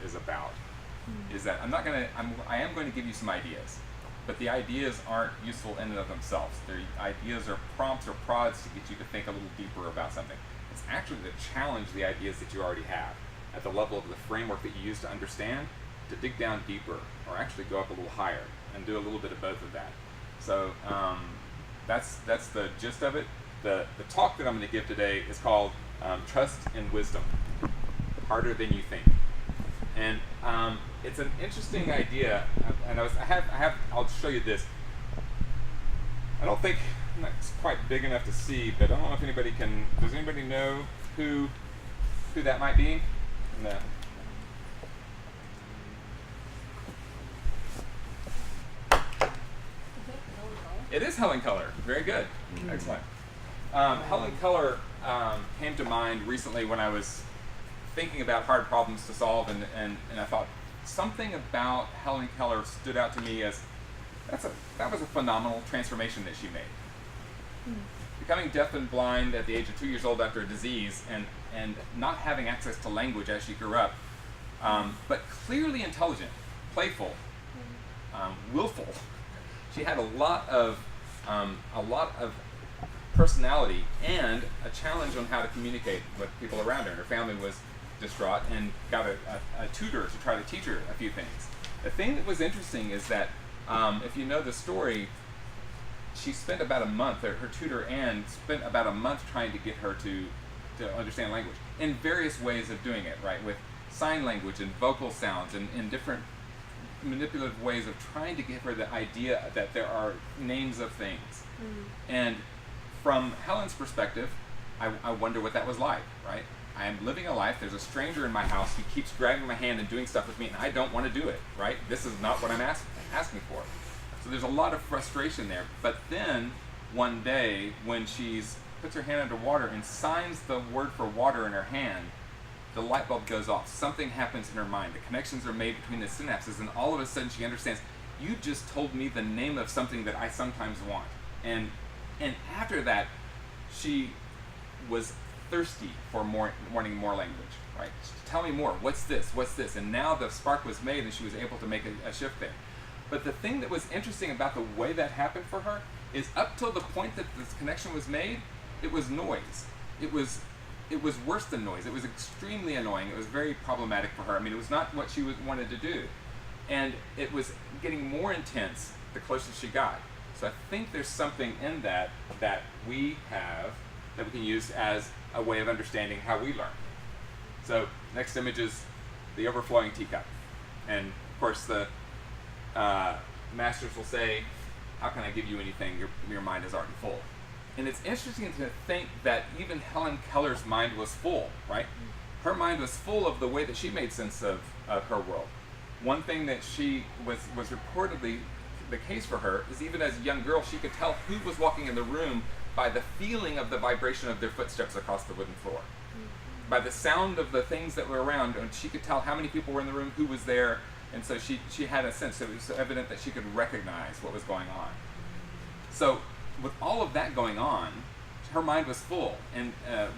is about. Is that I am going to give you some ideas, but the ideas aren't useful in and of themselves. Their ideas are prompts or prods to get you to think a little deeper about something. It's actually to challenge the ideas that you already have at the level of the framework that you use to understand, to dig down deeper, or actually go up a little higher and do a little bit of both of that. So that's the gist of it. The talk that I'm going to give today is called Trust in Wisdom, Harder Than You Think. And it's an interesting idea, and I'll show you this. I don't think it's quite big enough to see, but I don't know if anybody can. Does anybody know who that might be? No. It is Helen Keller. Very good. Excellent. Helen Keller came to mind recently when I was thinking about hard problems to solve, and I thought something about Helen Keller stood out to me as that was a phenomenal transformation that she made. Becoming deaf and blind at the age of 2 years old after a disease, and not having access to language as she grew up, but clearly intelligent, playful, willful. She had a lot of personality and a challenge on how to communicate with people around her. And her family was distraught and got a tutor to try to teach her a few things. The thing that was interesting is that if you know the story, she spent about a month, her tutor Anne spent about a month trying to get her to understand language in various ways of doing it, right? With sign language and vocal sounds and in different manipulative ways of trying to give her the idea that there are names of things. And from Helen's perspective, I wonder what that was like, right? I am living a life, there's a stranger in my house who keeps grabbing my hand and doing stuff with me, and I don't want to do it, right? This is not what I'm asking for. So there's a lot of frustration there. But then, one day, when she puts her hand under water and signs the word for water in her hand, the light bulb goes off. Something happens in her mind. The connections are made between the synapses, and all of a sudden she understands, you just told me the name of something that I sometimes want. And after that, she was thirsty for wanting more language, right? Tell me more. What's this? What's this? And now the spark was made, and she was able to make a shift there. But the thing that was interesting about the way that happened for her is up till the point that this connection was made, it was noise. It was worse than noise. It was extremely annoying. It was very problematic for her. I mean, it was not what she wanted to do. And it was getting more intense the closer she got. So I think there's something in that we have that we can use as a way of understanding how we learn. So next image is the overflowing teacup. And of course the masters will say, how can I give you anything? Your mind is already full. And it's interesting to think that even Helen Keller's mind was full, right? Her mind was full of the way that she made sense of her world. One thing that she was reportedly the case for her is even as a young girl, she could tell who was walking in the room by the feeling of the vibration of their footsteps across the wooden floor. By the sound of the things that were around, and she could tell how many people were in the room, who was there, and so she had a sense. So it was evident that she could recognize what was going on. So with all of that going on, her mind was full. And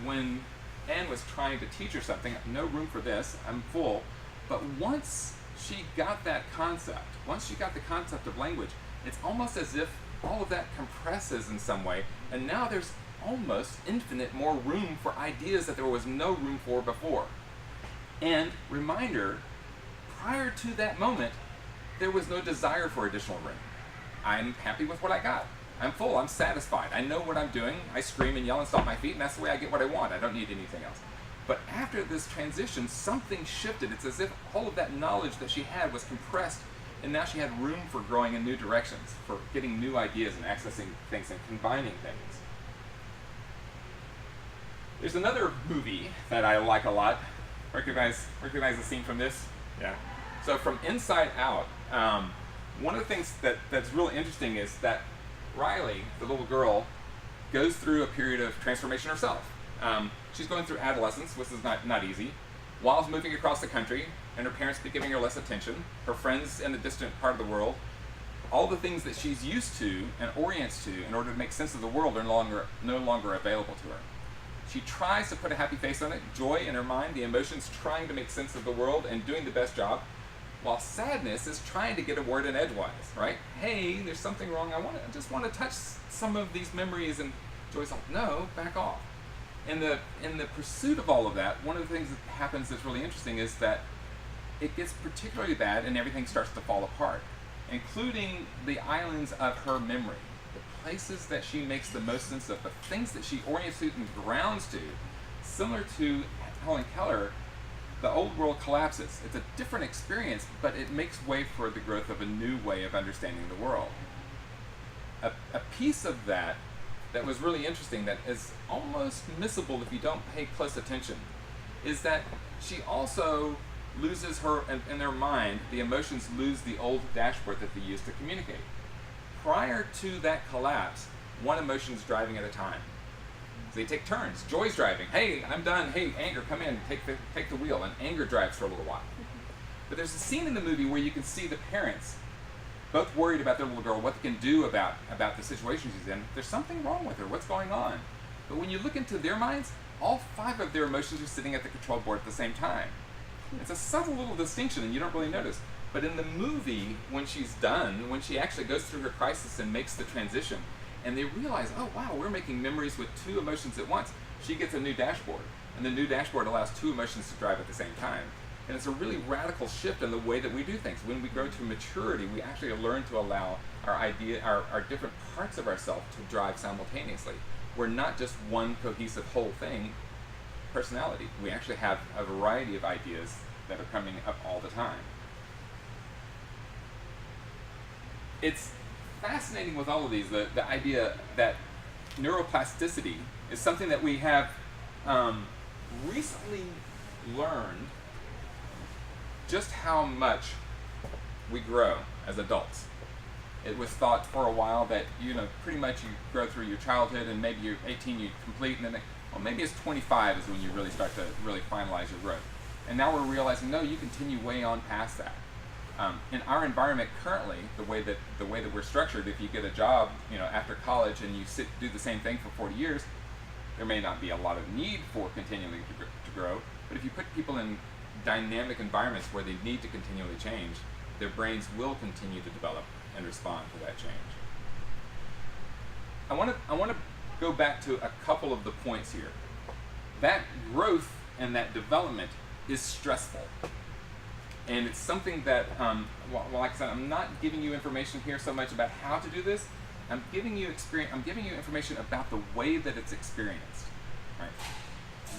when Anne was trying to teach her something, no room for this, I'm full. But once she got that concept, once she got the concept of language, it's almost as if all of that compresses in some way, and now there's almost infinite more room for ideas that there was no room for before. And reminder, prior to that moment, there was no desire for additional room. I'm happy with what I got. I'm full, I'm satisfied. I know what I'm doing. I scream and yell and stomp my feet, and that's the way I get what I want. I don't need anything else. But after this transition, something shifted. It's as if all of that knowledge that she had was compressed, and now she had room for growing in new directions, for getting new ideas and accessing things and combining things. There's another movie that I like a lot. Recognize the scene from this? Yeah. So from Inside Out, one of the things that's really interesting is that Riley, the little girl, goes through a period of transformation herself. She's going through adolescence, which is not easy, while moving across the country, and her parents be giving her less attention, her friends in the distant part of the world, all the things that she's used to and orients to in order to make sense of the world are no longer available to her. She tries to put a happy face on it, joy in her mind, the emotions trying to make sense of the world and doing the best job, while sadness is trying to get a word in edgewise, right? Hey, there's something wrong. I just want to touch some of these memories, and Joy's like, no, back off. In the pursuit of all of that, one of the things that happens that's really interesting is that it gets particularly bad and everything starts to fall apart, including the islands of her memory, the places that she makes the most sense of, the things that she orients to and grounds to. Similar to Helen Keller, the old world collapses. It's a different experience, but it makes way for the growth of a new way of understanding the world. A piece of that was really interesting, that is almost missable if you don't pay close attention, is that she also loses in their mind, the emotions lose the old dashboard that they used to communicate. Prior to that collapse, one emotion is driving at a time. So they take turns. Joy's driving. Hey, I'm done. Hey, anger, come in, take the wheel. And anger drives for a little while. But there's a scene in the movie where you can see the parents both worried about their little girl, what they can do about the situation she's in. There's something wrong with her. What's going on? But when you look into their minds, all 5 of their emotions are sitting at the control board at the same time. It's a subtle little distinction, and you don't really notice. But in the movie, when she's done, when she actually goes through her crisis and makes the transition, and they realize, oh wow, we're making memories with 2 emotions at once. She gets a new dashboard, and the new dashboard allows 2 emotions to drive at the same time. And it's a really radical shift in the way that we do things. When we grow to maturity, we actually learn to allow our different parts of ourselves to drive simultaneously. We're not just one cohesive whole thing, personality. We actually have a variety of ideas that are coming up all the time. It's fascinating with all of these, the idea that neuroplasticity is something that we have recently learned just how much we grow as adults. It was thought for a while that, pretty much you grow through your childhood, and maybe you're 18, you complete, and then maybe it's 25 is when you really start to really finalize your growth. And now we're realizing, no, you continue way on past that. In our environment currently, the way that we're structured, if you get a job, after college and you do the same thing for 40 years, there may not be a lot of need for continuing to grow. But if you put people in dynamic environments where they need to continually change, their brains will continue to develop and respond to that change. I want to go back to a couple of the points here. That growth and that development is stressful. And it's something that, like I said, I'm not giving you information here so much about how to do this. I'm giving you information about the way that it's experienced. Right?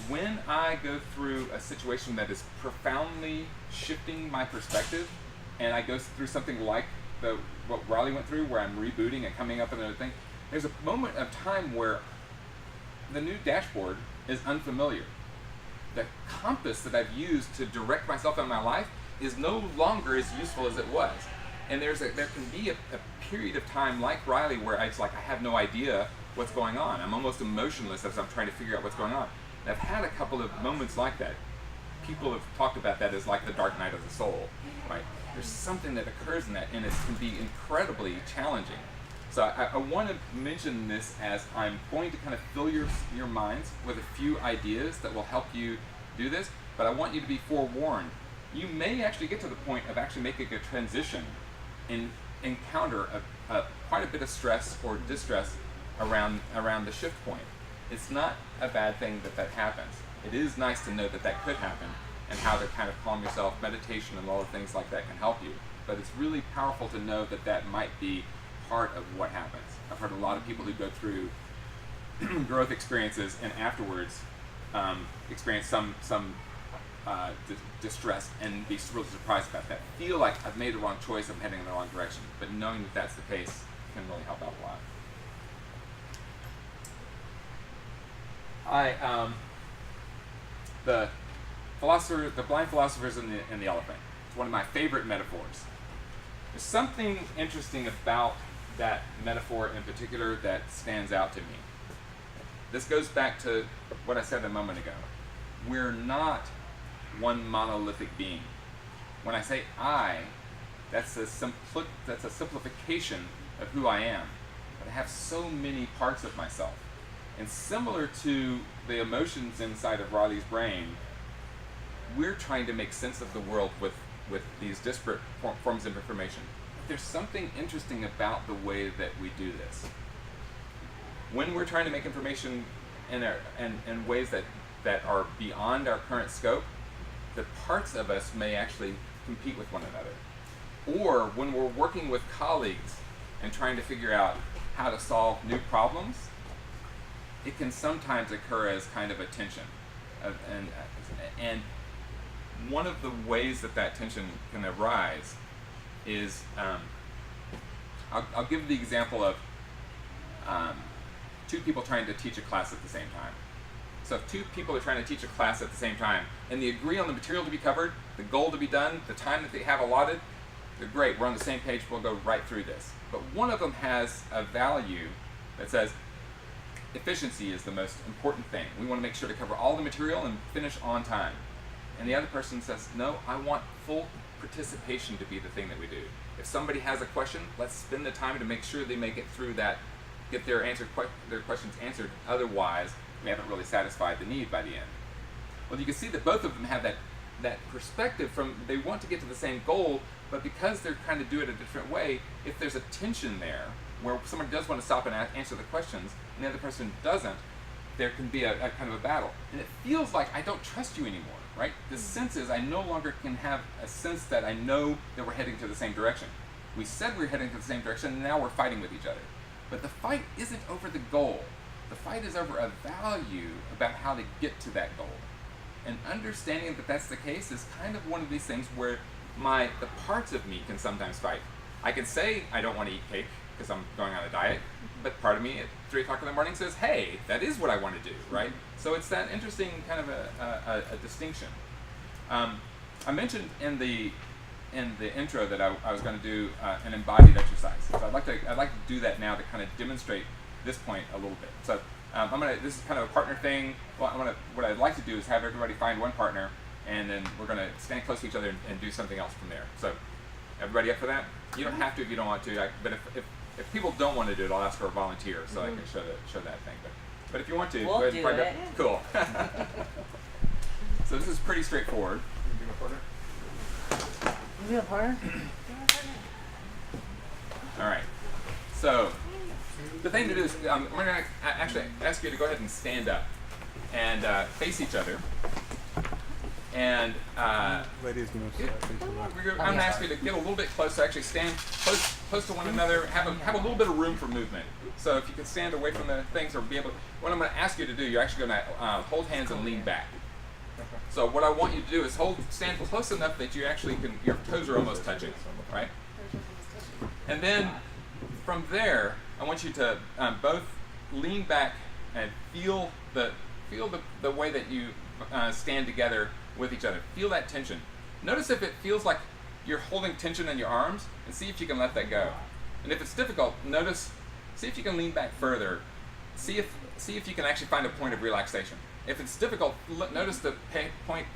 When I go through a situation that is profoundly shifting my perspective, and I go through something like what Riley went through, where I'm rebooting and coming up with another thing, there's a moment of time where the new dashboard is unfamiliar. The compass that I've used to direct myself in my life is no longer as useful as it was. And there can be a period of time like Riley where I have no idea what's going on. I'm almost emotionless as I'm trying to figure out what's going on. And I've had a couple of moments like that. People have talked about that as like the dark night of the soul, right? There's something that occurs in that, and it can be incredibly challenging. So I want to mention this as I'm going to kind of fill your minds with a few ideas that will help you do this, but I want you to be forewarned. You may actually get to the point of actually making a transition and encounter quite a bit of stress or distress around the shift point. It's not a bad thing that happens. It is nice to know that could happen, and how to kind of calm yourself. Meditation and all the things like that can help you. But it's really powerful to know that might be part of what happens. I've heard a lot of people who go through growth experiences and afterwards experience some distress and be really surprised about that. Feel like I've made the wrong choice, I'm heading in the wrong direction. But knowing that that's the case can really help out a lot. The blind philosophers and the elephant. It's one of my favorite metaphors. There's something interesting about that metaphor in particular that stands out to me. This goes back to what I said a moment ago. We're not one monolithic being. When I say I, that's a simplification of who I am. But I have so many parts of myself. And similar to the emotions inside of Riley's brain, we're trying to make sense of the world with these disparate forms of information. There's something interesting about the way that we do this. When we're trying to make information in ways that are beyond our current scope, the parts of us may actually compete with one another. Or when we're working with colleagues and trying to figure out how to solve new problems, it can sometimes occur as kind of a tension. And one of the ways that tension can arise is, I'll give the example of two people trying to teach a class at the same time. So if two people are trying to teach a class at the same time, and they agree on the material to be covered, the goal to be done, the time that they have allotted, they're great, we're on the same page, we'll go right through this. But one of them has a value that says, efficiency is the most important thing. We want to make sure to cover all the material and finish on time. And the other person says, no, I want full participation to be the thing that we do. If somebody has a question, let's spend the time to make sure they make it through that, get their questions answered. Otherwise, we haven't really satisfied the need by the end. Well, you can see that both of them have that perspective from, they want to get to the same goal, but because they're trying to do it a different way, if there's a tension there, where someone does want to stop and answer the questions, and the other person doesn't, there can be a kind of a battle. And it feels like I don't trust you anymore, right? The sense is I no longer can have a sense that I know that we're heading to the same direction. We said we're heading to the same direction, and now we're fighting with each other. But the fight isn't over the goal. The fight is over a value about how to get to that goal. And understanding that that's the case is kind of one of these things where the parts of me can sometimes fight. I can say I don't want to eat cake because I'm going on a diet, but part of me at 3 o'clock in the morning says, hey, that is what I want to do, right? So it's that interesting kind of a distinction. I mentioned in the intro that I was going to do an embodied exercise. So I'd like to do that now to kind of demonstrate this point a little bit. So this is kind of a partner thing. Well, what I'd like to do is have everybody find one partner, and then we're going to stand close to each other and do something else from there. So everybody up for that? You don't have to if you don't want to, but if people don't want to do it, I'll ask for a volunteer so I can show that thing. But if you want to, we'll go ahead and do it. Cool. So this is pretty straightforward. You do a partner? You do a partner? All right. So the thing to do is we're going to actually ask you to go ahead and stand up and face each other. And ladies move. I'm going to ask you to get a little bit closer. Actually, stand close to one another. Have a little bit of room for movement. So if you can stand away from the things or be able. What I'm going to ask you to do, you're actually going to hold hands and lean back. So what I want you to do is stand close enough that you actually can. Your toes are almost touching, right? And then from there, I want you to both lean back and feel the way that you stand together with each other. Feel that tension. Notice if it feels like you're holding tension in your arms, and see if you can let that go. And if it's difficult, see if you can lean back further. See if you can actually find a point of relaxation. If it's difficult, notice the pain point,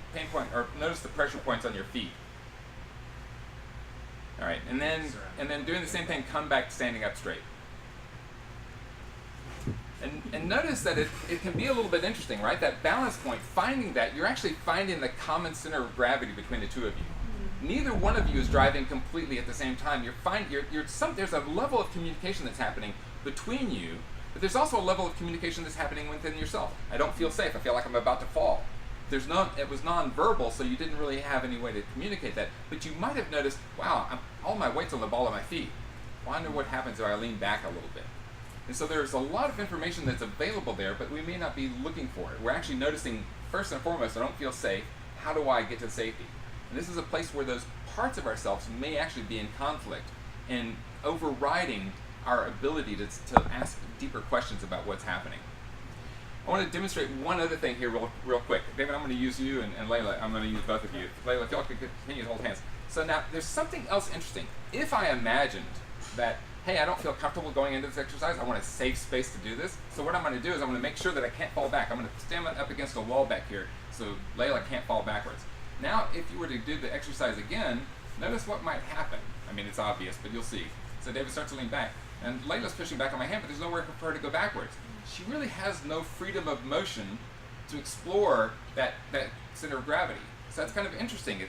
or notice the pressure points on your feet. All right, and then doing the same thing, come back standing up straight. And notice that it can be a little bit interesting, right? That balance point, finding that, you're actually finding the common center of gravity between the two of you. Neither one of you is driving completely at the same time. There's a level of communication that's happening between you, but there's also a level of communication that's happening within yourself. I don't feel safe. I feel like I'm about to fall. It was non-verbal, so you didn't really have any way to communicate that. But you might have noticed, wow, all my weight's on the ball of my feet. I wonder what happens if I lean back a little bit. And so there's a lot of information that's available there, but we may not be looking for it. We're actually noticing, first and foremost, I don't feel safe. How do I get to safety? And this is a place where those parts of ourselves may actually be in conflict and overriding our ability to ask deeper questions about what's happening. I want to demonstrate one other thing here real quick. David, I'm going to use you, and Layla, I'm going to use both of you. Layla, if y'all could continue to hold hands. So now, there's something else interesting. If I imagined that, hey, I don't feel comfortable going into this exercise, I want a safe space to do this, so what I'm going to do is I'm going to make sure that I can't fall back. I'm going to stand up against a wall back here so Layla can't fall backwards. Now, if you were to do the exercise again, notice what might happen. I mean, it's obvious, but you'll see. So David starts to lean back. and Layla's pushing back on my hand, but there's nowhere for her to go backwards. She really has no freedom of motion to explore that center of gravity. So that's kind of interesting. It's